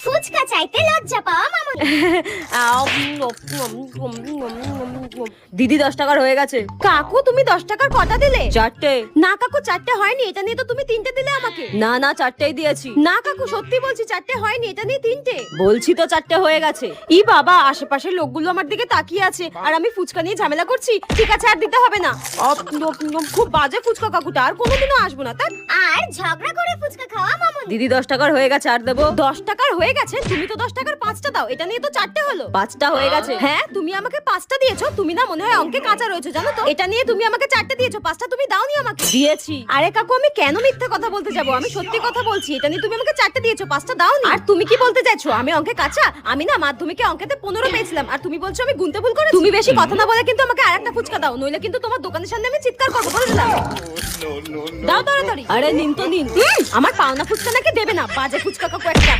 ফুচকা চাইতে লজ্জা পাওয়া মামুনি। দিদি 10 টাকার হয়ে গেছে। কাকু তুমি 10 টাকার কটা দিলে? 4টে। না কাকু 4টে হয়নি, এটা নিয়ে তো তুমি 3টে দিলে আমাকে। না না 4টেই দিয়েছি। না কাকু সত্যি বলছি 4টে হয়নি, এটা নিয়ে 3টে। বলছি তো 4টে হয়ে গেছে। ই বাবা, আশেপাশের লোকগুলো আমার দিকে তাকিয়ে আছে আর আমি ফুচকা নিয়ে ঝামেলা করছি। ঠিক আছে আর দিতে হবে না। খুব বাজে ফুচকা কাকুটা, আর কোনোদিনও আসবো না। তাই আর ঝগড়া করে ফুচকা খাওয়া মামুনি। দিদি 10 টাকার হয়ে গেছে, আর দেবো? 10 টাকার হয়ে গেছে? তুমি তো 10 টাকার 5টা দাও, এটা নিয়ে তো 4টে হলো। 5টা হয়ে গেছে। হ্যাঁ তুমি আমাকে 5টা দিয়েছো, তুমি না মনে হয় অঙ্কে কাঁচা রয়েছে জানো তো। এটা নিয়ে তুমি আমাকে 4টে দিয়েছো, 5টা তুমি দাওনি আমাকে। দিয়েছি। আরে কাকু আমি কেন মিথ্যা কথা বলতে যাবো, আমি সত্যি কথা বলছি। এটা নিয়ে তুমি আমাকে 4টে দিয়েছো, 5টা দাওনি। আর তুমি কি বলতে চাইছো আমি অঙ্কে কাঁচা? আমি না মাধ্যমিকে অঙ্কেতে 15 পেয়েছিলাম, আর তুমি বলছো আমি গুনতে ভুল করেছি। তুমি বেশি কথা না বলে কিন্তু আমাকে আরেকটা ফুচকা দাও, নইলে কিন্তু তোমার দোকানের সামনে আমি চিৎকার করবো, বলে দিলাম। দাও তাড়াতাড়ি। আরে নিন তো নিন। আমার পাওনা ফুচকা নাকি দেবে না, বাজে ফুচকা কাকু একটা।